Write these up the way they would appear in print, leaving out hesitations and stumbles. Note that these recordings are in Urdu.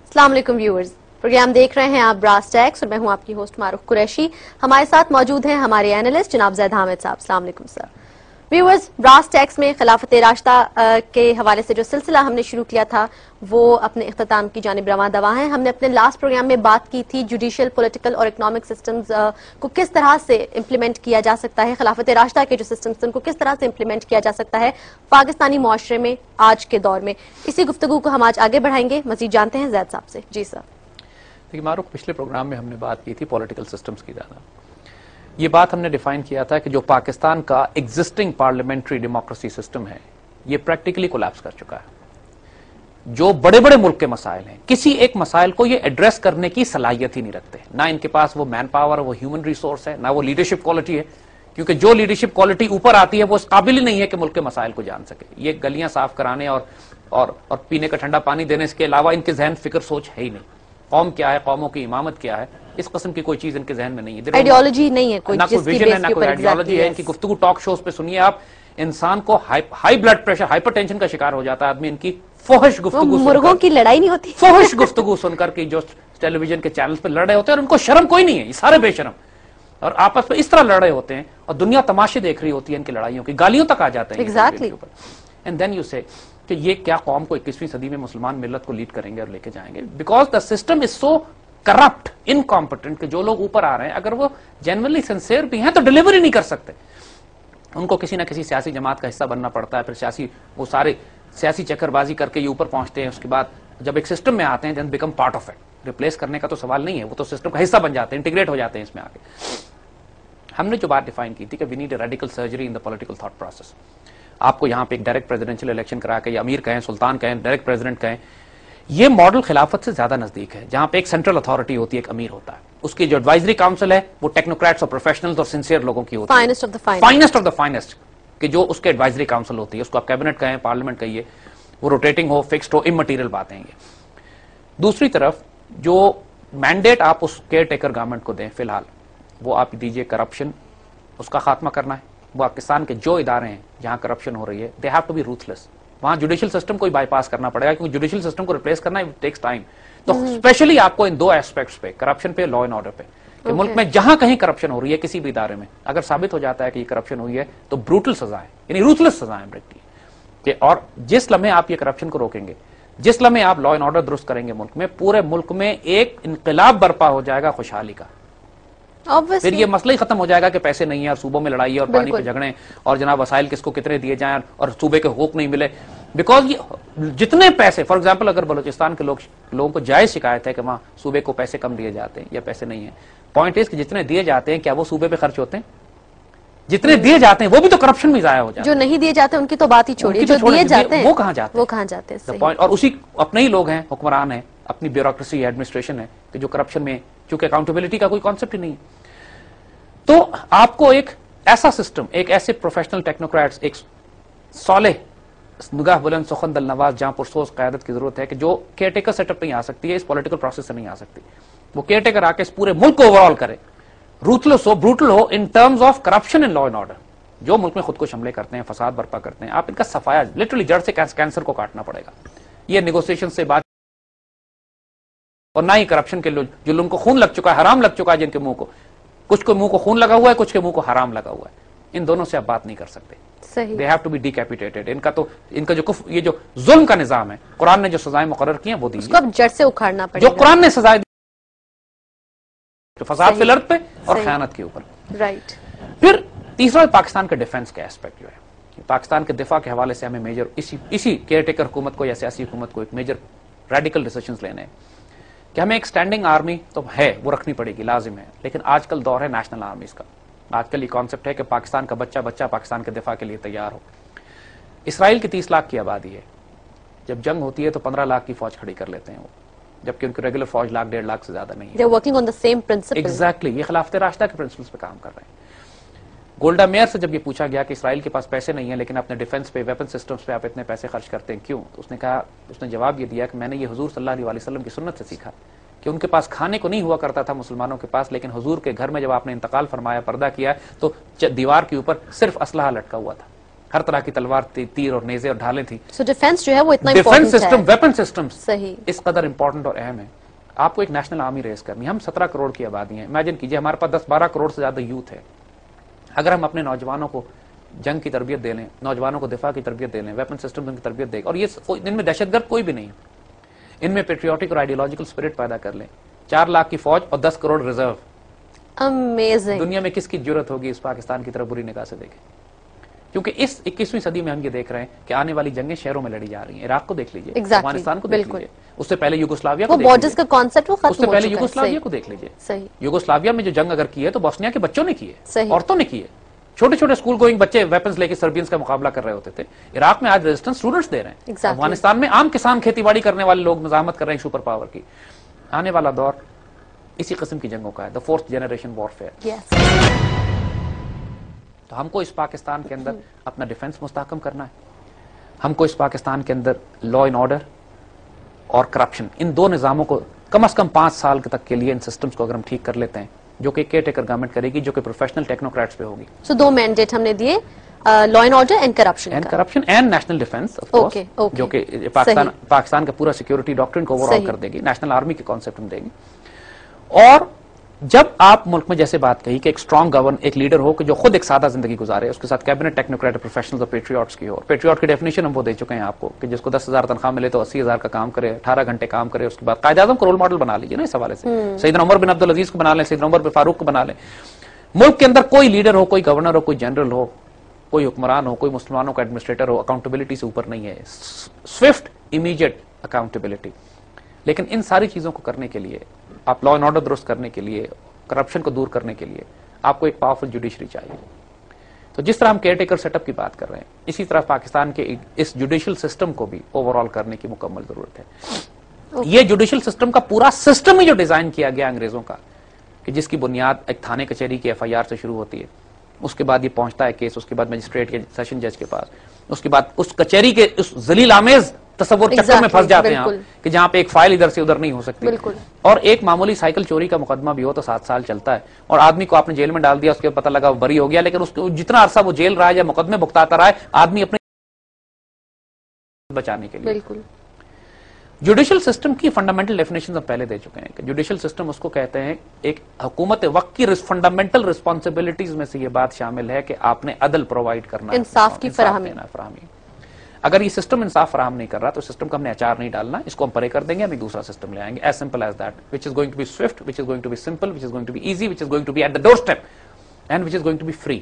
السلام علیکم ویورز، پروگرام دیکھ رہے ہیں آپ براس ٹیکس اور میں ہوں آپ کی ہوسٹ معروف قریشی۔ ہمارے ساتھ موجود ہیں ہمارے اینالسٹ جناب زید حامد صاحب۔ السلام علیکم سر۔ ویورز، براس ٹیکس میں خلافت راشدہ کے حوالے سے جو سلسلہ ہم نے شروع کیا تھا وہ اپنے اختتام کی جانب رواں دواں ہیں۔ ہم نے اپنے لاسٹ پروگرام میں بات کی تھی جوڈیشل، پولیٹیکل اور اکنامک سسٹمز کو کس طرح سے امپلیمنٹ کیا جا سکتا ہے، خلافت راشدہ کے جو سسٹمز ان کو کس طرح سے امپلیمنٹ کیا جا سکتا ہے پاکستانی معاشرے میں آج کے دور میں۔ اسی گفتگو کو ہم آج آگے بڑھائیں گے، مزید جانتے ہیں زید صاحب سے۔ جی سر۔ دیکھیے معروف، پچھلے پروگرام میں ہم نے بات کی تھی پولیٹیکل سسٹمز کی زیادہ۔ یہ بات ہم نے ڈیفائن کیا تھا کہ جو پاکستان کا ایگزسٹنگ پارلیمنٹری ڈیموکریسی سسٹم ہے یہ پریکٹیکلی کولیپس کر چکا ہے۔ جو بڑے بڑے ملک کے مسائل ہیں، کسی ایک مسائل کو یہ ایڈریس کرنے کی صلاحیت ہی نہیں رکھتے، نہ ان کے پاس وہ مین پاور، وہ ہیومن ریسورس ہے، نہ وہ لیڈرشپ کوالٹی ہے، کیونکہ جو لیڈرشپ کوالٹی اوپر آتی ہے وہ اس قابل ہی نہیں ہے کہ ملک کے مسائل کو جان سکے۔ یہ گلیاں صاف کرانے اور پینے کا ٹھنڈا پانی دینے کے علاوہ ان کے ذہن فکر سوچ ہے ہی نہیں۔ قوم کیا ہے، قوموں کی امامت کیا ہے، اس قسم کی کوئی چیز ان کے ذہن میں نہیں ہے۔ آئیڈیالوجی نہیں ہے کوئی، نہ کوئی ویژن ہے، نہ کوئی آئیڈیالوجی ہے۔ ان کی گفتگو ٹاک شوز پہ سنیے آپ، انسان کو high blood pressure, hypertension کا شکار ہو جاتا ہے آدمی ان کی فحش گفتگو، مرغوں کی لڑائی نہیں ہوتی، فحش گفتگو سن کر کے جو ٹیلی ویژن کے چینلز پہ لڑ رہے ہوتے ہیں اور ان کو شرم کوئی نہیں ہے، یہ سارے بے شرم اور آپس میں اس طرح لڑ رہے ہوتے ہیں اور دنیا تماشے دیکھ رہی ہوتی ہے ان کی لڑائیوں کی، گالیوں تک آ جاتے ہیں ایگزیکٹلی۔ اینڈ دین یو سے کہ یہ کیا قوم کو 21ویں صدی میں مسلمان ملت کو لیڈ کریں گے اور لے کے جائیں گے، because the system is so corrupt, incompetent کہ جو لوگ اوپر آ رہے ہیں اگر وہ جینوئنلی سنسیئر بھی ہیں تو ڈلیور ہی نہیں کر سکتے۔ ان کو کسی نہ کسی سیاسی جماعت کا حصہ بننا پڑتا ہے، پھر وہ سارے سیاسی چکر بازی کر کے یہ اوپر پہنچتے ہیں، اس کے بعد جب ایک سسٹم میں آتے ہیں then become part of it. Replace کرنے کا تو سوال نہیں ہے، وہ تو سسٹم کا حصہ بن جاتے ہیں، انٹیگریٹ ہو جاتے ہیں اس میں آگے۔ ہم نے جو بات ڈیفائن کی تھی کہ we need a radical surgery in the political thought process. آپ کو یہاں پہ ایک ڈائریکٹ پریزیڈنشیل الیکشن کرا کے، یا امیر کہیں، سلطان کہیں، ڈائریکٹ پریزیڈنٹ کہیں، یہ ماڈل خلافت سے زیادہ نزدیک ہے، جہاں پہ ایک سینٹرل اتھارٹی ہوتی ہے، ایک امیر ہوتا ہے، اس کی جو ایڈوائزری کاؤنسل ہے وہ ٹیکنوکریٹس اور پروفیشنلز اور سنسیئر لوگوں کی ہوتی ہے، فائنسٹ آف دا فائنسٹ، کہ جو اس کے ایڈوائزری کاؤنسل ہوتی ہے، اس کو آپ کیبنٹ کہیں، پارلیمنٹ کہیے، وہ روٹیٹنگ ہو، فکسڈ ہو، امٹیریل باتیں ہیں یہ۔ دوسری طرف جو مینڈیٹ آپ اس کیئر ٹیکر گورنمنٹ کو دیں فی الحال، وہ آپ دیجئے کرپشن، اس کا خاتمہ کرنا ہے۔ وہ پاکستان کے جو ادارے ہیں جہاں کرپشن ہو رہی ہے دے ہیو ٹو بی روتھلیس، وہاں جوڈیشل سسٹم کو ہی بائی پاس کرنا پڑے گا، کیونکہ جوڈیشل سسٹم کو ریپلیس کرنا ٹیکس ٹائم۔ تو اسپیشلی آپ کو ان دو ایسپیکٹس پہ، کرپشن پہ، لا اینڈ آرڈر پہ، کہ ملک میں جہاں کہیں کرپشن ہو رہی ہے کسی بھی ادارے میں، اگر ثابت ہو جاتا ہے کہ یہ کرپشن ہوئی ہے تو بروٹل سزائیں، یعنی روتھلیس سزائیں بڑھتی کہ، اور جس لمحے آپ یہ کرپشن کو روکیں گے، جس لمحے آپ لا اینڈ آرڈر درست کریں گے ملک میں، پورے ملک میں ایک انقلاب برپا ہو جائے گا خوشحالی کا۔ پھر یہ مسئلہ ہی ختم ہو جائے گا کہ پیسے نہیں ہیں اور صوبوں میں لڑائی ہے اور پانی پہ جھگڑے اور جناب وسائل کس کو کتنے دیے جائیں اور صوبے کے حقوق نہیں ملے، بیکاز یہ جتنے پیسے، فار ایگزامپل اگر بلوچستان کے لوگوں کو جائز شکایت ہے کہ وہاں صوبے کو پیسے کم دیے جاتے ہیں یا پیسے نہیں ہیں، پوائنٹ اس کہ جتنے دیے جاتے ہیں کیا وہ صوبے پہ خرچ ہوتے ہیں؟ جتنے دیے جاتے ہیں وہ بھی تو کرپشن میں ضائع ہو جاتے ہیں۔ جو نہیں دیے جاتے ان کی تو بات ہی چھوڑیے، جو دیے جاتے ہیں وہ کہاں جاتے ہیں؟ وہ کہاں جاتے ہیں؟ اور اسی اپنے ہی لوگ ہیں، حکمران ہیں، اپنی بیوروکریسی ایڈمنسٹریشن ہے کہ جو کرپشن میں، چونکہ اکاؤنٹیبلٹی کا کوئی کانسیپٹ ہی نہیں ہے، تو آپ کو ایک ایسا سسٹم، ایک ایسے پروفیشنل ٹیکنوکریٹس، ایک صالح نگاہ بلند سخن دل نواز جہاں پرسوز قیادت کی ضرورت ہے کہ جو کیئر ٹیکر سیٹ اپ نہیں آ سکتی ہے، اس پولیٹیکل پروسیس سے نہیں آ سکتی، وہ کیئر ٹیکر آ کے اس پورے ملک کو اوور آل کرے، روتھلیس ہو، بروٹل ہو in terms of corruption and law and order. جو ملک میں خود کو حملے کرتے ہیں، فساد برپا کرتے ہیں، آپ ان کا صفایا لٹرلی جڑ سے کینسر کو کاٹنا پڑے گا۔ یہ نیگوسیشن سے بات، اور نہ ہی کرپشن کے جو لوگوں کو خون لگ چکا ہے، حرام لگ چکا ہے، جن کے منہ کو، کچھ کو منہ کو خون لگا ہوا ہے، کچھ کے منہ کو حرام لگا ہوا ہے، ان دونوں سے آپ بات نہیں کر سکتے۔ They have to be decapitated۔ ان کا جو یہ جو ظلم کا نظام ہے، قرآن نے جو سزائیں مقرر کی ہیں وہ دیجیے، اس کو اب جڑ سے اکھاڑنا پڑے جو گا۔ قرآن نے سزائیں دی فساد فی الارض پہ اور خیانت کے اوپر۔ رائٹ۔ پھر تیسرا پاکستان کے ڈیفنس کا ایسپیکٹ جو ہے، پاکستان کے دفاع کے حوالے سے ہمیں میجر اسی کیئر ٹیکر حکومت کو یا سیاسی حکومت کو ایک میجر ریڈیکل ڈیسیشنز لینے ہیں کہ ہمیں ایک اسٹینڈنگ آرمی تو ہے، وہ رکھنی پڑے گی، لازم ہے، لیکن آج کل دور ہے نیشنل آرمیز کا۔ آج کل یہ کانسیپٹ ہے کہ پاکستان کا بچہ پاکستان کے دفاع کے لیے تیار ہو۔ اسرائیل کی 30 لاکھ کی آبادی ہے، جب جنگ ہوتی ہے تو 15 لاکھ کی فوج کھڑی کر لیتے ہیں وہ، جبکہ ان کی ریگولر فوج 1.5 لاکھ سے زیادہ نہیں ہے۔ They're working on the same principle۔ Exactly, یہ خلافت راشدہ کے پرنسپلز پہ کام کر رہے ہیں۔ گولڈا میئر سے جب یہ پوچھا گیا کہ اسرائیل کے پاس پیسے نہیں ہیں لیکن اپنے ڈیفنس پہ، ویپن سسٹمز پہ آپ اتنے پیسے خرچ کرتے ہیں کیوں؟ تو اس نے جواب یہ دیا کہ میں نے یہ حضور صلی اللہ علیہ وسلم کی سنت سے سیکھا کہ ان کے پاس کھانے کو نہیں ہوا کرتا تھا مسلمانوں کے پاس، لیکن حضور کے گھر میں جب آپ نے انتقال فرمایا، پردہ کیا، تو دیوار کے اوپر صرف اسلحہ لٹکا ہوا تھا، ہر طرح کی تلوار تیر اور نیزے اور ڈھالیں تھی. سو ڈیفینس جو ہے وہ اتنا ڈیفینس سسٹم, ویپن سسٹم صحیح اس قدر امپورٹنٹ اور اہم ہے. آپ کو ایک نیشنل آرمی ریز کرنی ہے. ہم 17 کروڑ کی آبادی ہیں. امیجن کیجئے ہمارے پاس 10-12 کروڑ سے زیادہ یوتھ ہے. اگر ہم اپنے نوجوانوں کو جنگ کی تربیت دے لیں, نوجوانوں کو دفاع کی تربیت دے لیں, ویپن سسٹم کی تربیت دے, اور یہ ان میں دہشت گرد کوئی بھی نہیں, ان میں پیٹریوٹک اور آئیڈیولوجیکل اسپرٹ پیدا کر لیں, 4 لاکھ کی فوج اور 10 کروڑ ریزرو, امیزنگ. دنیا میں کس کی ضرورت ہوگی اس پاکستان کی طرف بری نگاہ سے دیکھیں. کیونکہ اس 21ویں صدی میں ہم یہ دیکھ رہے ہیں کہ آنے والی جنگیں شہروں میں لڑی جا رہی ہیں. عراق کو دیکھ لیجئے, افغانستان کو دیکھ لیجئے, اس سے پہلے یوگوسلاویا کو دیکھ لیجئے, بارڈرز کا کانسیپٹ وہ ختم ہو چکا ہے. اس سے پہلے یوگوسلاویا کو دیکھ لیجئے. صحیح. یوگوسلاویا میں جو جنگ اگر کی ہے تو بوسنیا کے بچوں نے کی ہے, صحیح. عورتوں نے کی ہے, چھوٹے چھوٹے اسکول گوئنگ بچے ویپنز لے کے سربینز کا مقابلہ کر رہے ہوتے تھے. عراق میں آج ریزسٹنس اسٹوڈنٹس دے رہے ہیں. افغانستان میں عام کسان کھیتی باڑی کرنے والے لوگ مزاحمت کر رہے ہیں سپر پاور کی. آنے والا دور اسی قسم کی جنگوں کا ہے, دا 4th جنریشن وارفیئر. تو ہم کو اس پاکستان کے اندر اپنا ڈیفنس مستحکم کرنا ہے. ہم کو اس پاکستان کے اندر لا اینڈ آرڈر اور کرپشن, ان 2 نظاموں کو کم از کم 5 سال تک کے لیے ان سسٹمز کو اگر ہم ٹھیک کر لیتے ہیں, جو کہ کیئر ٹیکر گورنمنٹ کرے گی, جو کہ پروفیشنل ٹیکنوکریٹس پہ ہوگی. سو 2 مینڈیٹ ہم نے دیے, لا and order and corruption and national defence, جو کہ پاکستان کا پورا سیکورٹی ڈاکٹرن کو اوور آل کر دے گی, نیشنل آرمی کے کانسیپٹ میں دے گی. اور جب آپ ملک میں جیسے بات کہی کہ ایک اسٹرانگ گورن, ایک لیڈر ہو کہ جو خود ایک سادہ زندگی گزارے, اس کے ساتھ کیبنٹ ٹیکنوکریٹ پروفیشنلز اور پیٹریوٹس کی ہو. پیٹریوٹ کی ڈیفینیشن ہم وہ دے چکے ہیں آپ کو کہ جس کو 10,000 تنخواہ ملے تو 80,000 کا کام کرے, 18 گھنٹے کام کرے. اس کے بعد قائد اعظم کو رول ماڈل بنا لیجیے نا اس حوالے سے, سیدنا عمر بن عبدالعزیز کو بنا لیں, سیدنا عمر بن فاروق کو بنا لیں. ملک کے اندر کوئی لیڈر ہو, کوئی گورنر ہو, کوئی جنرل ہو, کوئی حکمران ہو, کوئی مسلمانوں کا ایڈمنسٹریٹر ہو, اکاؤنٹیبلٹی سے اوپر نہیں ہے. Swift immediate accountability. لیکن ان ساری چیزوں کو کرنے کے لیے, آپ لا اینڈ آرڈر درست کرنے کے لیے, کرپشن کو دور کرنے کے لیے آپ کو ایک پاورفل جوڈیشری چاہیے. تو جس طرح ہم کیئر ٹیکر سیٹ اپ کی بات کر رہے ہیں, اسی طرح پاکستان کے اس جوڈیشل سسٹم کو بھی اوور آل کرنے کی مکمل ضرورت ہے. یہ جوڈیشل سسٹم کا پورا سسٹم ہی جو ڈیزائن کیا گیا انگریزوں کا, کہ جس کی بنیاد ایک تھانے کچہری کی FIR سے شروع ہوتی ہے, اس کے بعد یہ پہنچتا ہے کیس, اس کے بعد مجسٹریٹ کے سیشن جج کے پاس, اس کے بعد اس کچہری کے اس ذلیل آمیز تصور چکر میں پھنس جاتے ہیں آپ کہ جہاں پہ ایک فائل ادھر سے ادھر نہیں ہو سکتی. اور ایک معمولی سائیکل چوری کا مقدمہ بھی ہو تو 7 سال چلتا ہے, اور آدمی کو آپ نے جیل میں ڈال دیا, اس کے پتہ لگا وہ بری ہو گیا, لیکن اس کو جتنا عرصہ وہ جیل رہا ہے یا مقدمے بھگتاتا رہا ہے, آدمی اپنے بچانے کے لیے. جوڈیشل سسٹم کی فنڈامنٹل ڈیفینیشن ہم پہلے دے چکے ہیں کہ جوڈیشل سسٹم اس کو کہتے ہیں ایک حکومت وقت کی فنڈامنٹل ریسپانسبلٹیز میں سے یہ بات شامل ہے کہ آپ نے عدل پرووائڈ کرنا, انصاف کی فراہمی. اگر یہ سسٹم انصاف فراہم نہیں کر رہا تو سسٹم کا ہم نے اچار نہیں ڈالنا, اس کو ہم پرے کر دیں گے, ہم ایک دوسرا سسٹم لے آئیں گے, as simple as that, which is going to be swift, which is going to be simple, which is going to be easy, which is going to be at the doorstep, and which is going to be free.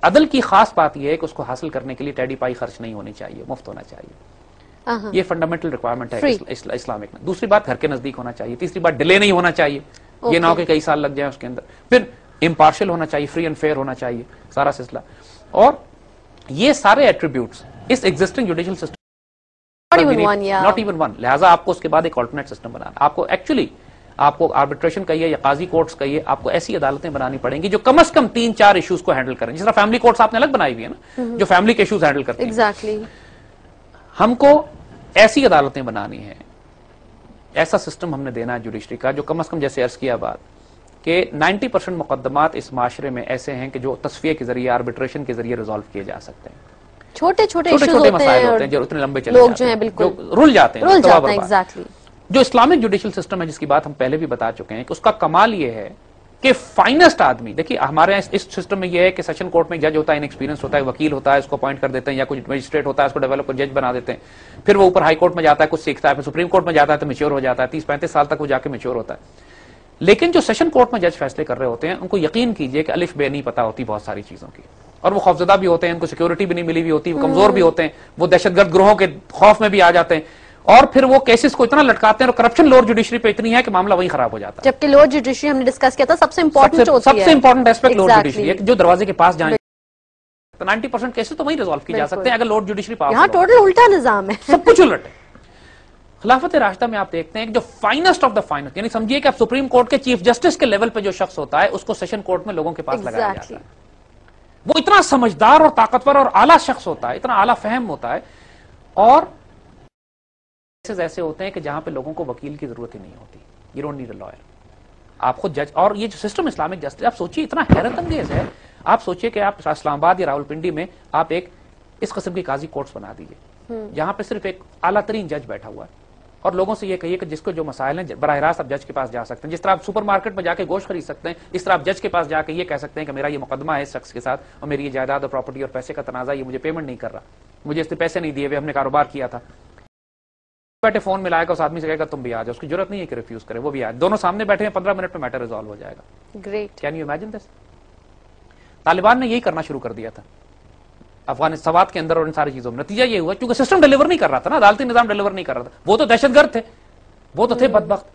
عدل کی خاص بات یہ ہے کہ اس کو حاصل کرنے کے لیے ٹیڈی پائی خرچ نہیں ہونی چاہیے, مفت ہونا چاہیے. یہ فنڈامنٹل ریکوائرمنٹ ہے اسلامک میں. دوسری بات گھر کے نزدیک ہونا چاہیے. تیسری بات ڈیلے نہیں ہونا چاہیے, یہ نہ ہو کہ کئی سال لگ جائیں اس کے اندر. پھر امپارشل ہونا چاہیے, فری اینڈ فیئر ہونا چاہیے سارا سلسلہ. اور یہ سارے ایٹریبیوٹس اس existing judicial system not even one, لہٰذا آپ کو اس کے بعد ایک آلٹرنیٹ سسٹم بنانا. آپ کو ایکچولی آپ کو آربیٹریشن کہیے یا قاضی کورٹس کہیے, آپ کو ایسی عدالتیں بنانی پڑیں گی جو کم از کم 3-4 ایشوز کو ہینڈل کریں, جس طرح فیملی کورٹس آپ نے الگ بنائی ہوئی ہے نا, جو فیملی کے ایشوز ہینڈل کرتے ہیں. ہم کو ایسی عدالتیں بنانی ہیں, ایسا سسٹم ہم نے دینا ہے جوڈیشری کا, جو کم از کم جیسے عرض کیا بات کہ 90% مقدمات اس معاشرے میں ایسے ہیں کہ جو تصفیہ کے ذریعے, آربیٹریشن کے ذریعے ریزالو کیے جا سکتے ہیں. چھوٹے چھوٹے مسائل ہوتے ہیں جو اتنے لمبے چلے جاتے ہیں, جو رول جاتے ہیں. جو اسلامک جوڈیشل سسٹم ہے, جس کی بات ہم پہلے بھی بتا چکے ہیں, کہ اس کا کمال یہ ہے کہ فائنسٹ آدمی, دیکھیے ہمارے اس سسٹم میں یہ ہے کہ سیشن کورٹ میں جج ہوتا ہے, انیکسپیرینس ہوتا ہے, وکیل ہوتا ہے, اس کو اپوائنٹ کر دیتے ہیں, یا کچھ مجسٹریٹ ہوتا ہے اس کو ڈیولپ کر جج بنا دیتے ہیں, پھر وہ اوپر ہائی کورٹ میں جاتا ہے, کچھ سیکھتا ہے, پھر سپریم کورٹ میں جاتا ہے تو میچور ہو جاتا ہے, 30-35 سال تک وہ جا کے میچور ہوتا ہے. لیکن جو سیشن کورٹ میں جج فیصلے کر رہے ہوتے ہیں, ان کو یقین کیجئے کہ الف بے نہیں پتا ہوتی بہت ساری چیزوں کی, اور وہ خوفزدہ بھی ہوتے ہیں, ان کو سیکورٹی بھی نہیں ملی ہوئی ہوتی, وہ کمزور بھی ہوتے ہیں, وہ دہشت گرد گروہوں کے خوف میں بھی آ جاتے ہیں, اور پھر وہ کیسز کو اتنا لٹکاتے ہیں, اور کرپشن لوور جوڈیشری پہ اتنی ہے کہ معاملہ وہیں خراب ہو جاتا ہے. جبکہ لوور جوڈیشری ہم نے ڈسکس کیا تھا سب سے امپورٹنٹ ایسپیکٹ لوور جوڈیشری ہے, جو دروازے کے پاس جائیں 90% کیسز تو وہیں ریزالو کی جا سکتے ہیں اگر لوور جوڈیشری پاس. یہاں ٹوٹل الٹا نظام ہے, سب کچھ الٹ ہے. خلافت راشدہ میں آپ دیکھتے ہیں کہ جو فائنسٹ آف دا فائنسٹ, یعنی سمجھیے کہ آپ سپریم کورٹ کے چیف جسٹس کے لیول پہ جو شخص ہوتا ہے, اس کو سیشن کورٹ میں لوگوں کے پاس لگایا جاتا ہے. وہ اتنا سمجھدار اور طاقتور اور اعلیٰ شخص ہوتا ہے, اتنا اعلیٰ فہم ہوتا ہے, اور ایسے ہوتے ہیں کہ جہاں پہ لوگوں کو وکیل کی ضرورت ہی نہیں ہوتی. You don't need a lawyer, آپ خود جج. اور یہ جو سسٹم اسلامک جسٹس, آپ سوچیے اتنا حیرت انگیز ہے. آپ سوچیے کہ آپ اسلام آباد یا راولپنڈی میں آپ ایک اس قسم کی قاضی کورٹس بنا دیجیے جہاں پہ صرف ایک اعلیٰ ترین جج بیٹھا ہوا ہے اور لوگوں سے یہ کہیے کہ جس کو جو مسائل ہیں براہ راست آپ جج کے پاس جا سکتے ہیں. جس طرح آپ سپر مارکیٹ میں جا کے گوشت خرید سکتے ہیں اس طرح آپ جج کے پاس جا کے یہ کہہ سکتے ہیں کہ میرا یہ مقدمہ ہے اس شخص کے ساتھ اور میری یہ جائیداد اور پراپرٹی اور پیسے کا تنازع یہ مجھے پیمنٹ نہیں کر رہا, مجھے اس نے پیسے نہیں دیے ہوئے, ہم نے کاروبار کیا تھا. بیٹھے فون میں لائے گا اس آدمی سے کہے گا تم بھی آ جاؤ, اس کی ضرورت نہیں ہے کہ ریفیوز کرے, وہ بھی آئے, دونوں سامنے بیٹھے ہیں 15 منٹ میں میٹر ریزالو ہو جائے گا. Great. Can you imagine this? Taliban نے یہی کرنا شروع کر دیا تھا افغان سوات کے اندر اور ان ساری چیزوں میں. نتیجہ یہ ہوا کیونکہ سسٹم ڈیلیور نہیں کر رہا تھا نا, عدالتی نظام ڈیلیور نہیں کر رہا تھا. وہ تو دہشت گرد تھے, وہ تو تھے بدبخت,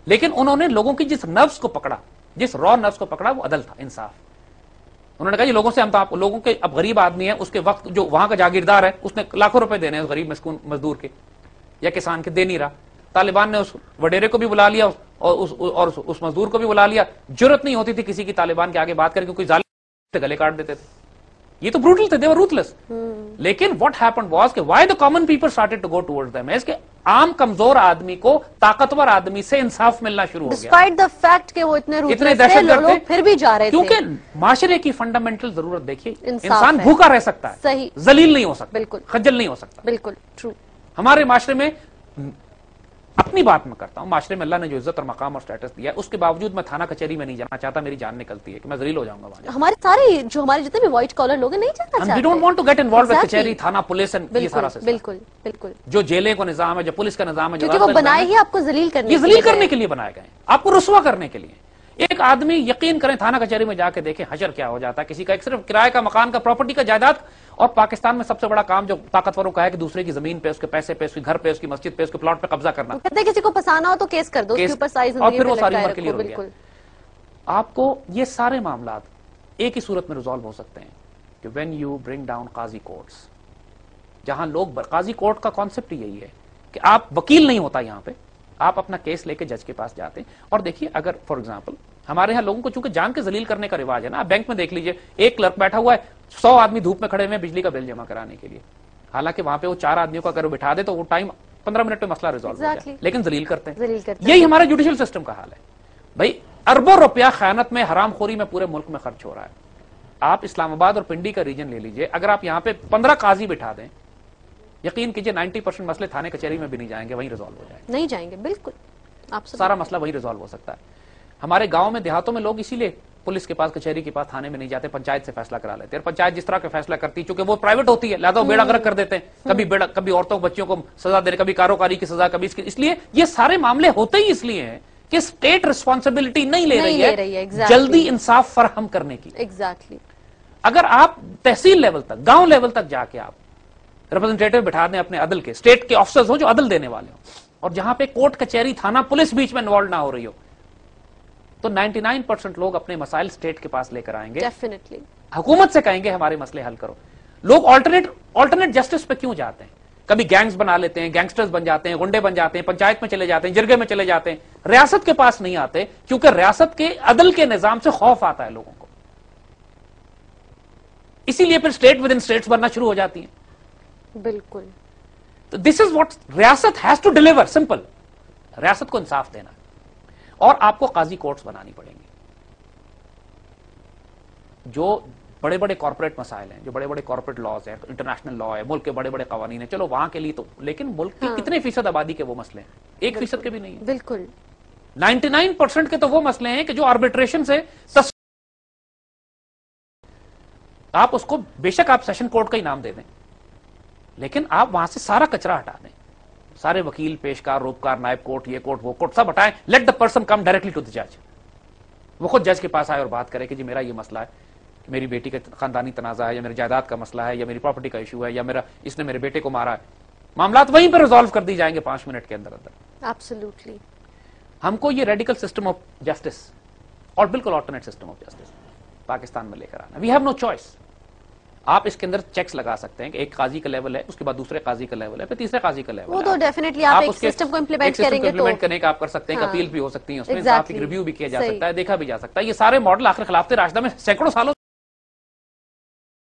لیکن انہوں نے لوگوں کی جس نفس کو پکڑا, جس را نفس کو پکڑا وہ عدل تھا, انصاف. انہوں نے کہا یہ لوگوں سے ہم تو آپ لوگوں کے اب غریب آدمی ہے, اس کے وقت جو وہاں کا جاگیردار ہے اس نے لاکھوں روپے دینے ہیں غریب مسکون مزدور کے یا کسان کے, دے نہیں رہا. طالبان نے اس وڈیرے کو بھی بلا لیا اور اس مزدور کو بھی بلا لیا. جرت نہیں ہوتی تھی کسی کی طالبان کے آگے بات کر کے, کوئی ظالم گلے کاٹ دیتے تھے. یہ تو بروٹل تھے, they were ruthless. لیکن what happened was کہ why the common people started to go towards them is کہ عام کمزور آدمی کو طاقتور آدمی سے انصاف ملنا شروع ہو گیا. Despite the fact کہ وہ اتنے ruthless تھے, لوگ پھر بھی جا رہے تھے. کیونکہ معاشرے کی فنڈامنٹل ضرورت دیکھیے, انسان بھوکا رہ سکتا ہے, صحیح, ذلیل نہیں ہو سکتا, بالکل خجل نہیں ہو سکتا. بالکل ٹرو. ہمارے معاشرے میں اپنی بات میں کرتا ہوں, معاشرے میں اللہ نے جو عزت اور مقام اور سٹیٹس دیا ہے اس کے باوجود میں تھانہ کچہری میں نہیں جانا چاہتا, میری جان نکلتی ہے کہ میں ذلیل ہو جاؤں گا وہاں. ہمارے سارے جو ہمارے جتنے بھی وائٹ کالر لوگ ہیں نہیں جانا چاہتے. We don't want to get involved with کچہری, تھانہ, پولیس, یہ سارا سسٹم. بالکل بالکل. جو جیلیں کو نظام ہے, جو پولیس کا نظام ہے, کیونکہ وہ بنائے ہی آپ کو ذلیل کرنے, یہ ذلیل کرنے کے لیے بنائے گئے, آپ کو رسوا کرنے کے لیے. ایک آدمی یقین کریں تھانہ کچہری میں جا کے دیکھیں حشر کیا ہو جاتا ہے. کسی کا ایک صرف کرائے کا مکان کا, پراپرٹی کا, جائیداد. اور پاکستان میں سب سے بڑا کام جو طاقتوروں کا ہے کہ دوسرے کی زمین پہ, اس کے پیسے پہ, اس کے گھر پہ, اس کی مسجد پہ, اس کے پلاٹ پہ قبضہ کرنا. کہتے ہیں کسی کو پھنسانا ہو تو کیس کر دو, اس کے اوپر ساری زندگی اور پھر وہ ساری لٹکائے عمر کے لیے رکھو. ہو گیا. آپ کو یہ سارے معاملات ایک ہی صورت میں ریزالو ہو سکتے ہیں کہ when you bring down Qazi courts, جہاں لوگ, قاضی کورٹ کا کانسیپٹ یہی ہے کہ آپ وکیل نہیں ہوتا یہاں پہ, آپ اپنا کیس لے کے جج کے پاس جاتے ہیں. اور دیکھیے اگر فار ایگزامپل ہمارے ہاں لوگوں کو چونکہ جان کے ذلیل کرنے کا رواج ہے نا, آپ بینک میں دیکھ لیجئے ایک کلرک بیٹھا ہوا ہے, 100 آدمی دھوپ میں کھڑے ہوئے بجلی کا بل جمع کرانے کے لیے, حالانکہ وہاں پہ وہ 4 آدمیوں کا اگر وہ بٹھا دے تو وہ ٹائم 15 منٹ میں مسئلہ ریزالو ہو جائے, لیکن ذلیل کرتے ہیں. یہی ہمارا جوڈیشل سسٹم کا حال ہے بھائی. اربوں روپیہ خیانت میں, حرام خوری میں پورے ملک میں خرچ ہو رہا ہے. آپ اسلام آباد اور پنڈی کا ریجن لے لیجئے, اگر آپ یہاں پہ 15 قاضی بٹھا دیں, یقین کیجئے 90% مسئلے تھانے کچہری میں بھی نہیں جائیں گے, وہیں ریزالو ہو جائیں گے. نہیں جائیں گے, بالکل سارا مسئلہ وہیں ریزالو ہو سکتا ہے. ہمارے گاؤں میں, دیہاتوں میں لوگ اسی لیے پولیس کے پاس, کچہری کے پاس, تھانے میں نہیں جاتے, پنچایت سے فیصلہ کرا لیتے ہیں. اور پنچایت جس طرح کا فیصلہ کرتی ہے, چونکہ وہ پرائیویٹ ہوتی ہے, لہذا وہ بیڑا غرق کر دیتے ہیں. کبھی عورتوں بچیوں کو سزا دینے, کبھی کاروکاری کی سزا, کبھی اس لیے یہ سارے معاملے ہوتے ہی اس لیے ہیں کہ اسٹیٹ ریسپانسبلٹی نہیں لے رہی ہے جلدی انصاف فراہم کرنے کی. ایگزیکٹلی. اگر آپ تحصیل لیول تک, گاؤں لیول تک جا کے آپ ریپرزنٹیٹو بٹھا دیں اپنے عدل کے, اسٹیٹ کے آفیسرز ہوں جو عدل دینے والے ہوں, اور جہاں پہ کورٹ کچہری, تھانہ, پولیس بیچ میں انوالو نہ ہو رہی ہو, تو 99% لوگ اپنے مسائل اسٹیٹ کے پاس لے کر آئیں گے. ڈیفینیٹلی. حکومت سے کہیں گے ہمارے مسئلے حل کرو. لوگ آلٹرنیٹ جسٹس پہ کیوں جاتے ہیں؟ کبھی گینگز بنا لیتے ہیں, گینگسٹرز بن جاتے ہیں, گنڈے بن جاتے ہیں, پنچایت میں چلے جاتے ہیں, جرگے میں چلے جاتے ہیں, ریاست کے پاس نہیں آتے کیونکہ ریاست کے عدل کے نظام سے خوف آتا ہے لوگوں کو. اسی لیے پھر اسٹیٹ ود ان اسٹیٹس بننا شروع ہو جاتی ہیں. بالکل. تو دس از واٹ ریاست ہیز ٹو ڈیلیور. سمپل, ریاست کو انصاف دینا, اور آپ کو قاضی کورٹس بنانی پڑیں گی. جو بڑے بڑے کارپوریٹ مسائل ہیں, جو بڑے بڑے کارپوریٹ لاز ہیں, انٹرنیشنل لا ہے, ملک کے بڑے بڑے قوانین ہیں, چلو وہاں کے لیے تو, لیکن ملک کی کتنے فیصد آبادی کے وہ مسئلے ہیں؟ 1% کے بھی نہیں ہیں. بالکل. 99% کے تو وہ مسئلے ہیں کہ جو آربیٹریشن سے, آپ اس کو بے شک آپ سیشن کورٹ کا ہی نام دے دیں, لیکن آپ وہاں سے سارا کچرا ہٹا دیں, سارے وکیل, پیشکار, روپکار, نائب کورٹ, یہ کورٹ, وہ کورٹ, سب ہٹائیں. Let the person come directly to the جج. وہ خود جج کے پاس آئے اور بات کرے کہ جی میرا یہ مسئلہ ہے, کہ میری بیٹی کا خاندانی تنازع ہے, یا میری جائیداد کا مسئلہ ہے, یا میری پراپرٹی کا ایشو ہے, یا اس نے میرے بیٹے کو مارا ہے. معاملات وہیں پہ ریزالو کر دی جائیں گے 5 منٹ کے اندر اندر. ایبسولوٹلی. ہم کو یہ ریڈیکل سسٹم آف جسٹس اور بالکل alternate system of justice Pakistan میں لے کر آنا. We have no choice. آپ اس کے اندر چیکس لگا سکتے ہیں کہ ایک قاضی کا لیول ہے, اس کے بعد دوسرے قاضی کا لیول ہے, پھر تیسرے قاضی کا لیول ہے. وہ تو ڈیفینیٹلی آپ ایک سسٹم کو امپلیمنٹ کریں گے تو امپلیمنٹ کرنے کا آپ کر سکتے ہیں, اپیل بھی ہو سکتی ہیں, اس میں انصاف کی ریویو بھی کیا جا سکتا ہے, دیکھا بھی جا سکتا ہے. یہ سارے ماڈل آخر خلافت راشدہ میں سینکڑوں سالوں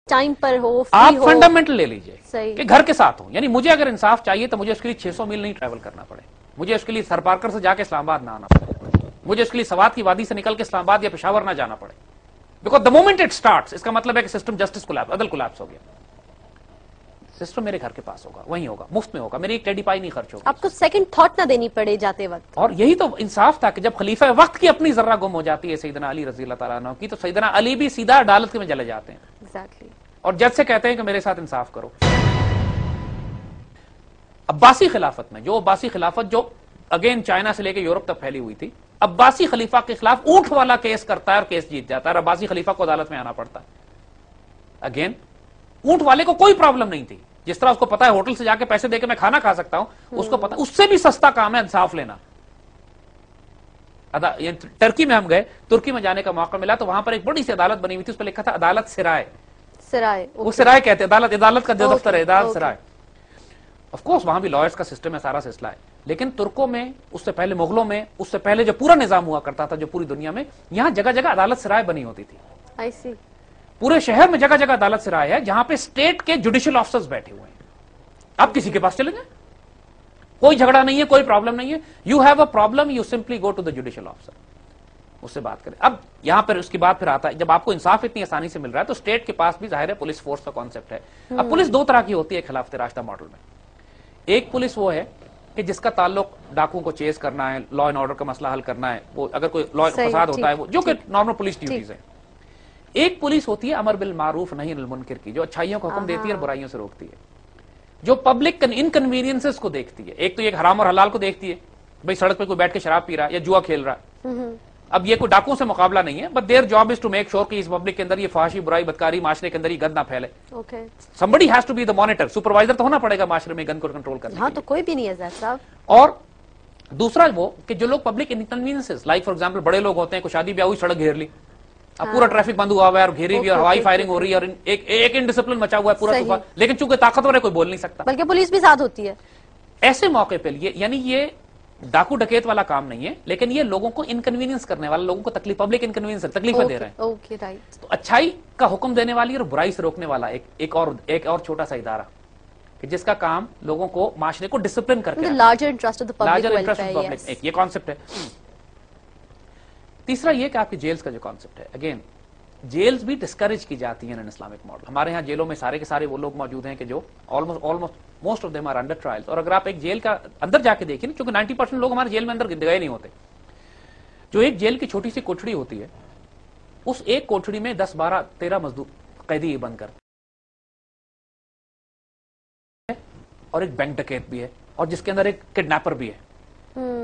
ٹائم پر ہو, آپ فنڈامنٹل لے لیجئے کہ گھر کے ساتھ ہوں. یعنی مجھے اگر انصاف چاہیے تو مجھے اس کے لیے 600 میل نہیں ٹریول کرنا پڑے, مجھے اس کے لیے سرپارکر سے جا کے اسلام آباد نہ آنا پڑے, مجھے اس کے لیے سوات کی وادی سے نکل کے اسلام آباد یا پشاور نہ جانا پڑے. Because the moment it starts, اس کا مطلب ہے کہ سسٹم جسٹس کولیپس, عدل کولیپس ہو گیا. سسٹم میرے گھر کے پاس ہوگا, وہیں ہوگا, مفت میں ہوگا, میری ایک ٹیڈی پائی نہیں خرچ ہوگی. آپ کو سیکنڈ تھاٹ نہ دینی پڑے جاتے وقت. اور یہی تو انصاف تھا کہ جب خلیفہ وقت کی اپنی ذرہ گم ہو جاتی ہے سیدنا علی رضی اللہ تعالیٰ عنہ کی, تو سیدنا علی بھی سیدھا عدالت میں چلے جاتے ہیں. ایگزیکٹلی. اور جج سے کہتے ہیں کہ میرے ساتھ انصاف کرو. عباسی خلافت میں, جو عباسی خلافت جو اگین چائنا سے لے کے یورپ تک پھیلی ہوئی تھی, عباسی خلیفہ کے خلاف اونٹ والا کیس کرتا ہے اور کیس جیت جاتا ہے, اور عباسی خلیفہ کو عدالت میں آنا پڑتا ہے. اگین اونٹ والے کو کوئی پرابلم نہیں تھی, جس طرح اس کو پتا ہے ہوٹل سے جا کے پیسے دے کے میں کھانا کھا سکتا ہوں, اس کو پتا اس سے بھی سستا کام ہے انصاف لینا. ٹرکی میں ہم گئے, ترکی میں جانے کا موقع ملا, تو وہاں پر ایک بڑی سی عدالت بنی ہوئی تھی, اس پہ لکھا تھا عدالت سرائے. سرائے, وہ سرائے کہتے ہیں, عدالت کا جو دفتر ہے عدالت سرائے. آف کورس وہاں بھی لائرز کا سسٹم ہے, سارا سلسلہ ہے, لیکن ترکوں میں, اس سے پہلے مغلوں میں, اس سے پہلے جو پورا نظام ہوا کرتا تھا جو پوری دنیا میں, یہاں جگہ جگہ عدالت سرائے بنی ہوتی تھی. I see. پورے شہر میں جگہ جگہ عدالت سرائے ہے, جہاں پہ اسٹیٹ کے جوڈیشل آفیسرز بیٹھے ہوئے ہیں. آپ کسی کے پاس چلے جائیں, کوئی جھگڑا نہیں ہے, کوئی پرابلم نہیں ہے. You have a problem, you simply go to the judicial officer, اس سے بات کریں. اب یہاں پر اس کی بات پھر آتا ہے, جب آپ کو انصاف اتنی آسانی سے مل رہا ہے, تو اسٹیٹ کے پاس بھی ظاہر ہے پولیس فورس کا کانسیپٹ ہے. اب پولیس دو طرح کی ہوتی ہے خلافت راشدہ ماڈل میں. ایک پولیس وہ ہے کہ جس کا تعلق ڈاکوؤں کو چیز کرنا ہے, لا اینڈ آرڈر کا مسئلہ حل کرنا ہے, وہ اگر کوئی لا فساد ہوتا ہے, وہ جو کہ نارمل پولیس ڈیوٹیز ہیں. ایک پولیس ہوتی ہے امر بالمعروف نہی عن المنکر کی, جو اچھائیوں کا حکم دیتی ہے اور برائیوں سے روکتی ہے, جو پبلک انکنوینئنسز کو دیکھتی ہے. ایک تو یہ حرام اور حلال کو دیکھتی ہے, بھئی سڑک پہ کوئی بیٹھ کے شراب پی رہا ہے یا جوا کھیل رہا ہے. اب یہ کوئی ڈاکوؤں سے مقابلہ نہیں ہے, but their job is to make sure کہ اس پبلک کے اندر یہ فحاشی, برائی, بدکاری معاشرے کے اندر یہ گند نہ پھیلے. somebody has to be the monitor, supervisor تو ہونا پڑے گا معاشرے میں گند کو کنٹرول کرنے. ہاں, تو کوئی بھی نہیں ہے زید صاحب. اور دوسرا وہ کہ جو لوگ پبلک انکنوینئنسز, لائک فار ایگزامپل بڑے لوگ ہوتے ہیں, کوئی شادی بیاہ ہوئی, سڑک گھیر لی, اب پورا ٹریفک بند ہوا ہوا ہے اور گھیری ہوئی اور ہوائی فائرنگ ہو رہی ہے اور ایک انڈسپلن مچا ہوا ہے پورا طوفان, لیکن چونکہ طاقتور ہے کوئی بول نہیں سکتا, بلکہ پولیس بھی ساتھ ہوتی ہے. ایسے موقع پہ یعنی یہ ڈاکو ڈکیت والا کام نہیں ہے, لیکن یہ لوگوں کو انکنوینئنس کرنے والا, لوگوں کو تکلیف, پبلک انکنوینئنس تکلیفیں دے رہے ہیں. تو اچھائی کا حکم دینے والی اور برائی سے روکنے والا ایک اور چھوٹا سا ادارہ کہ جس کا کام لوگوں کو, معاشرے کو ڈسپلن کر کے, larger interest of the public, یہ کانسیپٹ ہے. تیسرا یہ کہ آپ کی جیلز کا جو کانسیپٹ ہے, اگین جیلز بھی ڈسکریج کی جاتی ہیں ان اسلامک ماڈل. ہمارے ہاں جیلوں میں سارے کے سارے وہ لوگ موجود ہیں کہ جو most of them are under trials. اور اگر آپ ایک جیل کا اندر جا کے دیکھیں نا, چونکہ 90% لوگ ہمارے جیل میں اندر گئے نہیں ہوتے, جو ایک جیل کی چھوٹی سی کوٹھڑی ہوتی ہے, اس ایک کوٹھڑی میں 10 12 13 مزدور قیدی بند کرتے ہیں, اور ایک بینک ڈکیت بھی ہے, اور جس کے اندر ایک کڈنیپر بھی ہے.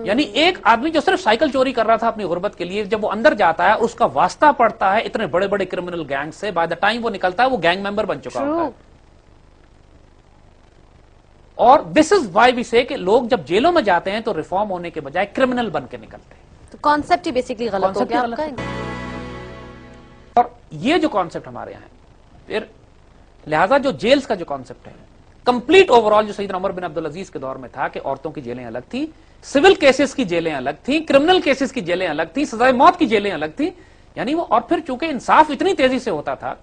یعنی ایک آدمی جو صرف سائیکل چوری کر رہا تھا اپنی غربت کے لیے, جب وہ اندر جاتا ہے, اس کا واسطہ پڑتا ہے اتنے بڑے بڑے کرمنل گینگ سے, بائی دا ٹائم وہ نکلتا ہے وہ گینگ ممبر بن چکا ہوتا ہے. اور دس از وائی وی سے کہ لوگ جب جیلوں میں جاتے ہیں تو ریفارم ہونے کے بجائے کرمنل بن کے نکلتے ہیں. تو کانسیپٹ ہی بیسیکلی غلط ہو گیا آپ کا. اور یہ جو کانسیپٹ ہمارے یہاں ہے, پھر لہذا جو جیلز کا جو کانسیپٹ ہے کمپلیٹ اوور آل, جو سیدنا عمر بن عبدالعزیز کے دور میں تھا کہ عورتوں کی جیلیں الگ تھی, سول کیسز کی جیلیں الگ تھیں, کرمنل کیسز کی جیلیں الگ تھیں, سزائے موت کی جیلیں الگ تھیں. یعنی وہ, اور پھر چونکہ انصاف اتنی تیزی سے ہوتا تھا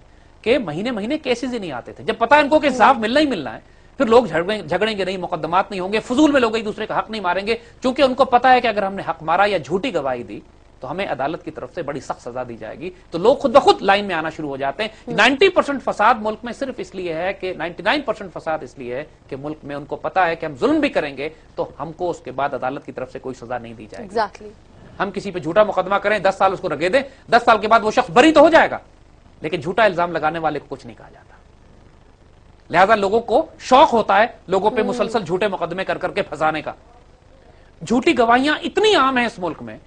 کہ مہینے مہینے کیسز ہی نہیں آتے تھے. جب پتا ان کو کہ انصاف ملنا ہی ملنا ہے, پھر لوگ جھگڑیں گے نہیں, مقدمات نہیں ہوں گے, فضول میں لوگ ایک دوسرے کا حق نہیں ماریں گے, چونکہ ان کو پتا ہے کہ اگر ہم نے حق مارا یا جھوٹی گواہی دی تو ہمیں عدالت کی طرف سے بڑی سخت سزا دی جائے گی. تو لوگ خود بخود لائن میں آنا شروع ہو جاتے ہیں. 90% فساد ملک میں صرف اس لیے ہے کہ 99% فساد اس لیے ہے کہ ملک میں ان کو پتا ہے کہ ہم ظلم بھی کریں گے تو ہم کو اس کے بعد عدالت کی طرف سے کوئی سزا نہیں دی جائے گی. Exactly. ہم کسی پہ جھوٹا مقدمہ کریں, 10 سال اس کو رگے دیں, 10 سال کے بعد وہ شخص بری تو ہو جائے گا, لیکن جھوٹا الزام لگانے والے کو کچھ نہیں کہا جاتا. لہذا لوگوں کو شوق ہوتا ہے لوگوں پہ مسلسل جھوٹے مقدمے کر کر کے پھنسانے کا. جھوٹی گواہیاں اتنی عام ہیں اس ملک میں,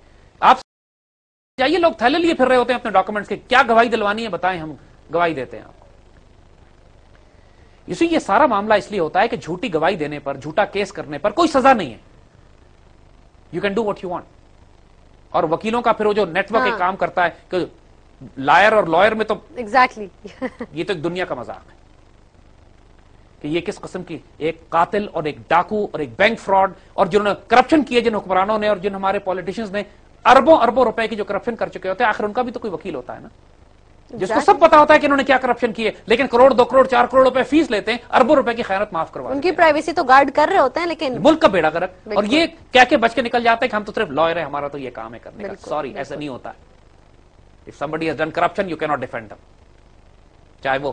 آپ جائیے, لوگ تھیلے لیے پھر رہے ہوتے ہیں اپنے ڈاکومنٹس کے, کیا گواہی دلوانی ہے بتائیں, ہم گواہی دیتے ہیں آپ کو. اسی یہ سارا معاملہ اس لیے ہوتا ہے کہ جھوٹی گواہی دینے پر, جھوٹا کیس کرنے پر کوئی سزا نہیں ہے. You can do what you want. اور وکیلوں کا پھر وہ جو نیٹ ورک کام کرتا ہے کہ لائر اور لائر میں تو ایگزیکٹلی یہ تو ایک دنیا کا مذاق ہے کہ یہ کس قسم کی ایک قاتل اور ایک ڈاکو اور ایک بینک فراڈ, اور جنہوں نے کرپشن کیے, جن حکمرانوں نے اور جن ہمارے پالیٹیشنز نے اربوں اربوں روپے کی جو کرپشن کر چکے ہوتے ہیں, آخر ان کا بھی تو کوئی وکیل ہوتا ہے نا, جس کو سب پتا ہوتا ہے کہ انہوں نے کیا کرپشن کیے, لیکن کروڑ 2 کروڑ 4 کروڑ روپے فیس لیتے ہیں, اربوں روپے کی خیانت معاف کروا, ان کی پرائیویسی تو گارڈ کر رہے ہوتے ہیں, لیکن ملک کا بیڑا غرق. اور یہ کہہ کے بچ کے نکل جاتے ہیں کہ ہم تو صرف لائر ہیں, ہمارا تو یہ کام ہے کرنے کا. سوری, ایسا نہیں ہوتا ہے. If somebody has done corruption, you cannot defend them. چاہے وہ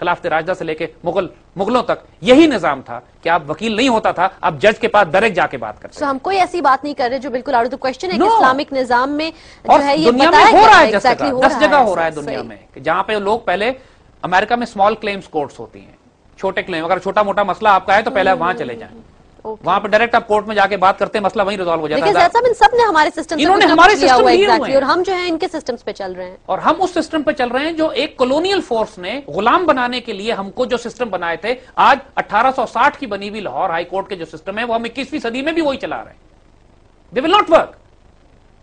خلافت راشدہ سے لے کے مغلوں تک یہی نظام تھا کہ آپ وکیل نہیں ہوتا تھا، آپ جج کے پاس ڈائریکٹ جا کے بات کرتے ہم کوئی ایسی بات نہیں کر رہے جو بالکل آؤٹ آف دی کوسچن ہے کہ No. اسلامک نظام میں اور جو ہے یہ دنیا میں بتایا ہو رہا ہے، گیا 10 جگہ ہو رہا ہے ایسا، دنیا صحیح۔ میں، کہ جہاں پہ لوگ پہلے امریکہ میں اسمال کلیمز کورٹس ہوتی ہیں، چھوٹے کلیم، اگر چھوٹا موٹا مسئلہ آپ کا ہے تو پہلے آپ وہاں چلے جائیں، وہاں پہ ڈائریکٹ آپ کورٹ میں جا کے بات کرتے ہیں، مسئلہ وہیں ریزالو ہو جاتا لیکن ہے. زید صاحب ان سب نے ہمارے سسٹم انہوں نے ہمارے سسٹم لیے ہوئے ہیں اور ہم جو ہیں ان کے سسٹمز پہ چل رہے ہیں، اور ہم اس سسٹم پہ چل رہے ہیں جو ایک کولونیل فورس نے غلام بنانے کے لیے ہم کو جو سسٹم بنائے تھے. آج 1860 کی بنی ہوئی لاہور ہائی کورٹ کے جو سسٹم ہے وہ ہم 21ویں صدی میں بھی وہی چلا رہے ہیں. They will not work.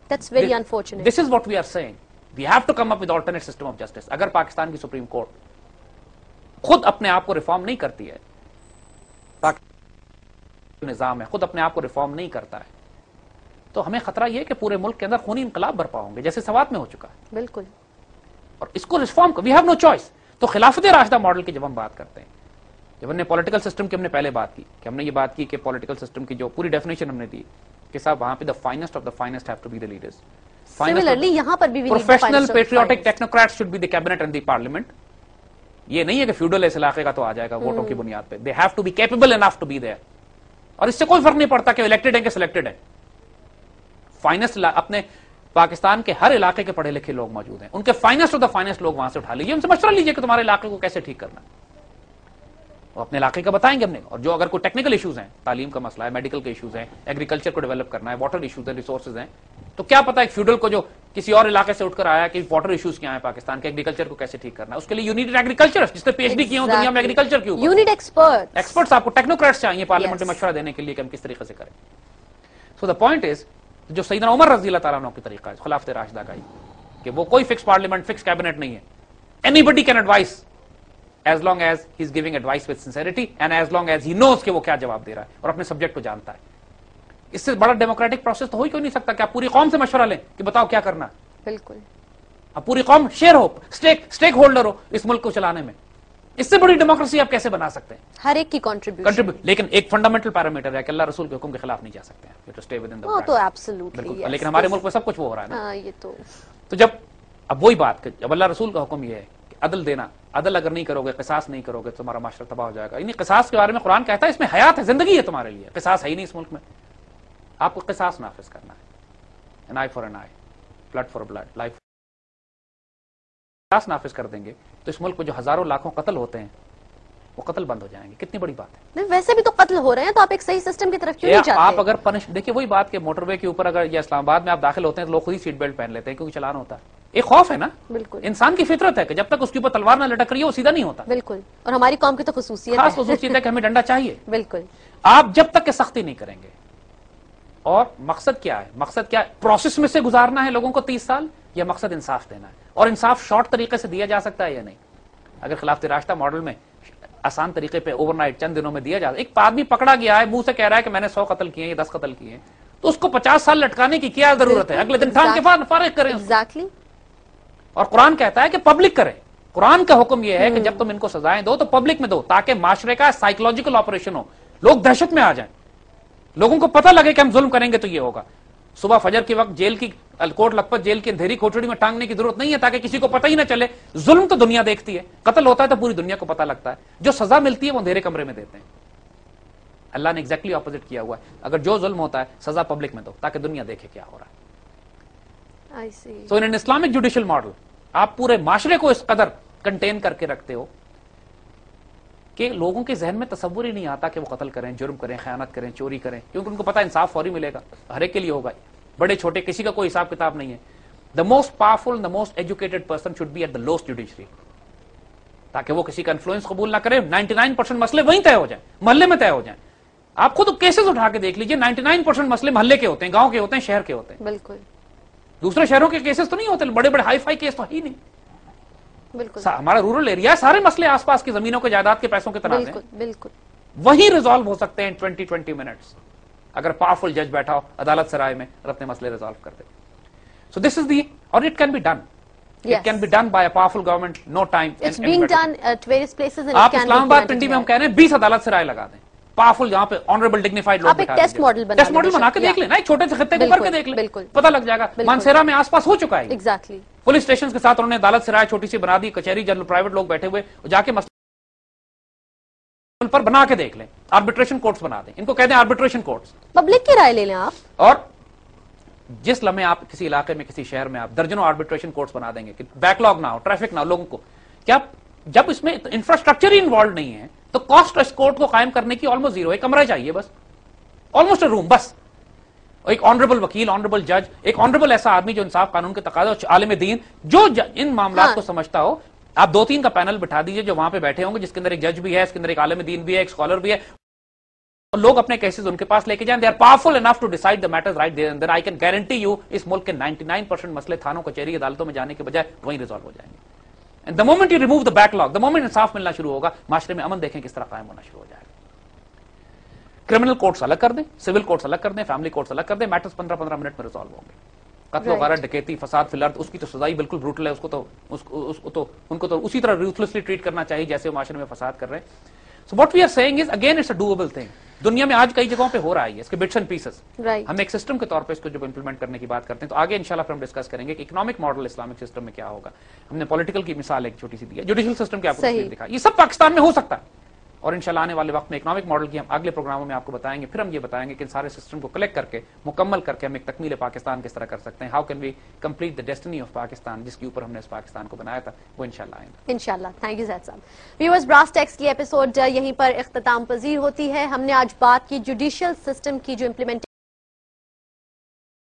that's very unfortunate. This is what we are saying. We have to come up with alternate system of justice. اگر پاکستان کی سپریم کورٹ خود اپنے آپ کو ریفارم نہیں کرتی ہے، نظام ہے خود اپنے آپ کو ریفارم نہیں کرتا ہے، تو ہمیں خطرہ یہ ہے کہ پورے ملک کے اندر خونی انقلاب برپا ہوں گے جیسے سوات میں ہو چکا ہے. بالکل. اور اس کو reform we have no choice. تو خلافت راشدہ ماڈل کی جب ہم بات کرتے ہیں، جب ہم نے پولیٹیکل سسٹم کی ہم نے پہلے بات کی کہ ہم نے یہ بات کی کہ پولیٹیکل سسٹم کی جو پوری ڈیفینیشن ہم نے دی کہ صاحب وہاں پہ the finest of the finest have to be the leaders. Similarly یہاں پر بھی Professional patriotic technocrats should be the cabinet and the parliament. یہ نہیں ہے کہ فیوڈل اس علاقے کا تو آ جائے گا ووٹوں کی بنیاد پہ. They have to be capable enough to be there. اور اس سے کوئی فرق نہیں پڑتا کہ الیکٹڈ ہیں کہ سلیکٹڈ ہیں. فائنسٹ اپنے پاکستان کے ہر علاقے کے پڑھے لکھے لوگ موجود ہیں، ان کے فائنسٹ آف دا فائنسٹ لوگ وہاں سے اٹھا لیجیے، ان سے مشورہ لیجیے کہ تمہارے علاقے کو کیسے ٹھیک کرنا ہے. وہ اپنے علاقے کا بتائیں گے ہم نے. اور جو اگر کوئی ٹیکنیکل ایشوز ہیں، تعلیم کا مسئلہ ہے، میڈیکل کے ایشوز ہیں، ایگریکلچر کو ڈیولپ کرنا ہے، واٹر ایشوز ہیں، ریسورسز ہیں، تو کیا پتا ایک فیوڈل کو جو کسی اور علاقے سے اٹھ کر آیا کہ واٹر ایشوز کیا ہیں پاکستان کے، ایگریکلچر کو کیسے ٹھیک کرنا ہے، اس کے لیے یو نیڈ ایگریکلچر، جس نے پی ایچ ڈی کی ہوں دنیا میں ایگریکلچر کے اوپر. یو نیڈ ایکسپرٹس آپ کو ٹیکنوکریٹس چاہیے پارلیمنٹ میں مشورہ دینے کے لیے کہ ہم کس طریقے سے کریں. سو دا پوائنٹ از جو سیدنا عمر رضی اللہ تعالیٰ عنہ کی طریقہ ہے خلافت راشدہ کا ہی کہ وہ کوئی فکس پارلیمنٹ فکس کیبنٹ نہیں ہے. Anybody can advise as long as he is giving advice with sincerity and as long as he knows کہ وہ کیا جواب دے رہا ہے اور اپنے سبجیکٹ کو جانتا ہے. اس سے بڑا ڈیموکریٹک پروسیس تو ہو ہی کوئی نہیں سکتا کہ آپ پوری قوم سے مشورہ لیں کہ بتاؤ کیا کرنا ہے. بالکل. اب پوری قوم شیئر ہو، اسٹیک ہولڈر ہو اس ملک کو چلانے میں. اس سے بڑی ڈیموکریسی آپ کیسے بنا سکتے ہیں؟ ہر ایک کی کنٹریبیوشن. لیکن ایک فنڈامنٹل پیرامیٹر ہے کہ اللہ رسول کے حکم کے خلاف نہیں جا سکتے ہیں. to stay within the وہ تو bracket. ایبسولوٹلی. بالکل. لیکن ہمارے ملک میں سب کچھ وہ ہو رہا ہے نا. ہاں یہ تو جب اب وہی بات کہ جب اللہ رسول کا حکم یہ ہے کہ عدل دینا، عدل اگر نہیں کرو گے، قصاص نہیں کرو گے تو تمہارا معاشرہ تباہ ہو جائے گا. یعنی قصاص کے بارے میں قرآن کہتا ہے اس میں حیات ہے، زندگی ہے تمہارے لیے. قصاص ہے ہی نہیں اس ملک میں. آپ کو قصاص نافذ کرنا ہے. an eye for an eye, blood for blood, life. قصاص نافذ کر دیں گے تو اس ملک میں جو ہزاروں لاکھوں قتل ہوتے ہیں وہ قتل بند ہو جائیں گے. کتنی بڑی بات ہے. نہیں ویسے بھی تو قتل ہو رہے ہیں تو آپ ایک صحیح سسٹم کی طرف کیوں نہیں جاتے؟ آپ اگر پنش دیکھیے وہی بات کہ موٹر وے کے اوپر اگر یا اسلام آباد میں آپ داخل ہوتے ہیں تو لوگ خود ہی سیٹ بیلٹ پہن لیتے ہیں کیونکہ چلان ہوتا ہے. ایک خوف ہے نا. بالکل. انسان کی فطرت ہے کہ جب تک اس کے اوپر تلوار نہ لٹک رہی ہے وہ سیدھا نہیں ہوتا. بالکل. اور ہماری قوم کی تو خصوصیت خاص خصوصیت ہے کہ ہمیں ڈنڈا چاہیے. بالکل. آپ جب تک کہ سختی نہیں کریں گے. اور مقصد کیا ہے؟ مقصد کیا پروسیس میں سے گزارنا ہے لوگوں کو 30 سال یا مقصد انصاف دینا ہے؟ اور انصاف شارٹ طریقے سے دیا جا سکتا ہے یا نہیں؟ اگر خلافت راشدہ ماڈل میں آسان طریقے پہ اوور نائٹ چند دنوں میں دیا جاتا ہے. ایک آدمی پکڑا گیا ہے منہ سے کہہ رہا ہے کہ میں نے 100 قتل کیے ہیں یا 10 قتل کیے ہیں تو اس کو 50 سال لٹکانے کی کیا ضرورت ہے؟ اگلے دن ٹھان کے بعد فارغ کریں. ایگزیکٹلی. اور قرآن کہتا ہے کہ پبلک کرے. قرآن کا حکم یہ ہے کہ جب تم ان کو سزائیں دو تو پبلک میں دو تاکہ معاشرے کا سائیکولوجیکل آپریشن ہو، لوگ دہشت میں آ جائیں، لوگوں کو پتہ لگے کہ ہم ظلم کریں گے تو یہ ہوگا. صبح فجر کے وقت جیل کی کوٹ لکھپت جیل کی اندھیری کوٹڑی میں ٹانگنے کی ضرورت نہیں ہے تاکہ کسی کو پتہ ہی نہ چلے. ظلم تو دنیا دیکھتی ہے، قتل ہوتا ہے تو پوری دنیا کو پتہ لگتا ہے. جو سزا ملتی ہے وہ اندھیرے کمرے میں دیتے ہیں. اللہ نے ایگزیکٹلی اپوزٹ کیا ہوا ہے. اگر جو ظلم ہوتا ہے سزا پبلک میں دو تاکہ دنیا دیکھے کیا ہو رہا ہے. So in an Islamic judicial model آپ پورے معاشرے کو اس قدر کنٹین کر کے رکھتے ہو کہ لوگوں کے ذہن میں تصور ہی نہیں آتا کہ وہ قتل کریں، جرم کریں، خیانت کریں، چوری کریں، کیونکہ ان کو پتا انصاف فوری ملے گا، ہر ایک کے لیے ہوگا، بڑے چھوٹے کسی کا کوئی حساب کتاب نہیں ہے. The most powerful, the most educated person should be at the lost judiciary تاکہ وہ کسی کا انفلوئنس قبول نہ کرے. 99% مسئلے وہیں طے ہو جائیں، محلے میں طے ہو جائیں. آپ خود کیسز اٹھا کے دیکھ لیجئے، 99% مسئلے محلے کے ہوتے ہیں، گاؤں کے ہوتے ہیں، شہر کے ہوتے ہیں. بالکل. دوسرے شہروں کے کیسز تو نہیں ہوتے، بڑے بڑے ہائی فائی کیس تو ہی نہیں. بالکل. ہمارا رورل ایریا سارے مسئلے آس پاس کی زمینوں کے جائیداد کے پیسوں کے تنازع ہیں. بالکل. وہی ریزالو ہو سکتے ہیں 20 منٹس اگر پاورفل جج بیٹھا ہو عدالت سرائے میں اور اپنے مسئلے ریزالو کر دے. سو دس از دی اور it can be done. It can be done by a powerful government, no time. It's being done at various places and آپ اسلام آباد پنڈی میں ہم کہہ رہے ہیں 20 عدالت سرائے لگا دیں پاورفل جہاں پہ آنریبل ڈگنیفائڈ لوگ آپ ایک ٹیسٹ ماڈل بنا کے دیکھ لیں نا، ایک چھوٹے سے خطے کو کر کے دیکھ لیں، پتہ لگ جائے گا. مانسیرا میں آس پاس ہو چکا ہے ایگزیکٹلی. پولیس اسٹیشن کے ساتھ انہوں نے عدالت سرائے چھوٹی سی بنا دی، کچہری جنرل پرائیویٹ لوگ بیٹھے ہوئے جا کے پر بنا کے دیکھ لیں, آربیٹریشن کورٹس بنا دیں, ان کو کہہ دیں آربیٹریشن کورٹس. پبلک کی رائے لے لیں آپ, اور جس لمحے آپ کسی علاقے میں کسی شہر میں آپ درجنوں آربیٹریشن کورٹس بنا دیں گے کہ بیک لاگ نہ ہو, ٹریفک نہ ہو, لوگوں کو کیا جب اس میں انفراسٹرکچر ہی انوالو نہیں ہے تو کاسٹ اس کورٹ کو قائم کرنے کی آلموسٹ زیرو. ایک کمرہ چاہیے بس, آلموسٹ اے روم بس, ایک آنریبل وکیل, آنریبل جج, ایک آنریبل ایسا آدمی جو انصاف قانون کے تقاضا, عالم دین جو ان معاملات کو سمجھتا ہو. آپ 2-3 کا پینل بٹھا دیجئے جو وہاں پہ بیٹھے ہوں گے, جس کے اندر ایک جج بھی ہے, اس کے اندر ایک عالم دین بھی ہے, ایک اسکالر بھی ہے, اور لوگ اپنے کیسز ان کے پاس لے کے جائیں. They are powerful enough to decide the matters right there and then. I can guarantee you اس ملک کے 99% مسئلے تھانوں, کچہری, عدالتوں میں جانے کے بجائے وہیں ریزالو ہو جائیں گے. And the moment you remove the backlog, the moment انصاف ملنا شروع ہوگا, معاشرے میں امن دیکھیں کس طرح قائم ہونا شروع ہو جائے گا. کرمنل کورٹس الگ کر دیں, سول کورٹس الگ کر دیں, فیملی کورٹس الگ کر دیں, میٹرز 15-15 منٹ میں ریزالو ہوں گے. قتل و غارت, ڈکیتی, فساد فی الارض, اس کی تو سزائی بالکل بروٹل ہے, ان کو تو اسی طرح روتھلیسلی ٹریٹ کرنا چاہیے جیسے وہ معاشرے میں فساد کر رہے ہیں. So what we are saying is again it's a doable thing. دنیا میں آج کئی جگہوں پہ ہو رہا ہے اس کے بٹس اینڈ پیسز. ہم ایک سسٹم کے طور پہ اس کو جب امپلیمنٹ کرنے کی بات کرتے ہیں تو آگے انشاءاللہ پھر ہم ڈسکس کریں گے کہ اکنامک ماڈل اسلامک سسٹم میں کیا ہوگا. ہم نے پولیٹیکل کی مثال ایک چھوٹی سی دی ہے, جوڈیشل سسٹم کی آپ کو دکھا, یہ سب پاکستان میں ہو سکتا ہے. اور انشاءاللہ آنے والے وقت میں اکنامک ماڈل کی ہم اگلے پروگراموں میں آپ کو بتائیں گے. پھر ہم یہ بتائیں گے کہ ان سارے سسٹم کو کلیکٹ کر کے مکمل کر کے ہم ایک تکمیل پاکستان کس طرح کر سکتے ہیں. How can we complete the destiny of Pakistan, جس کے اوپر ہم نے اس پاکستان کو بنایا تھا, وہ انشاءاللہ آئیں گے انشاءاللہ. تھینک یو زید صاحب. ویورز, براس ٹیکس کی ایپیسوڈ یہیں پر اختتام پذیر ہوتی ہے. ہم نے آج بات کی جوڈیشل سسٹم کی جو امپلیمنٹ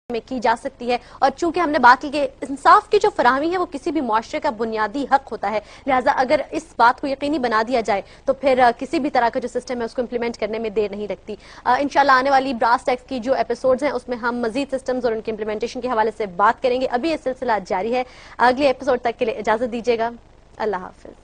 میں کی جا سکتی ہے, اور چونکہ ہم نے بات کی کہ انصاف کی جو فراہمی ہے وہ کسی بھی معاشرے کا بنیادی حق ہوتا ہے, لہٰذا اگر اس بات کو یقینی بنا دیا جائے تو پھر کسی بھی طرح کا جو سسٹم ہے اس کو امپلیمنٹ کرنے میں دیر نہیں لگتی. انشاءاللہ آنے والی براس ٹیکس کی جو ایپیسوڈز ہیں اس میں ہم مزید سسٹمز اور ان کی امپلیمنٹیشن کے حوالے سے بات کریں گے. ابھی یہ سلسلہ جاری ہے, اگلے ایپیسوڈ تک کے لیے اجازت دیجیے گا. اللہ حافظ.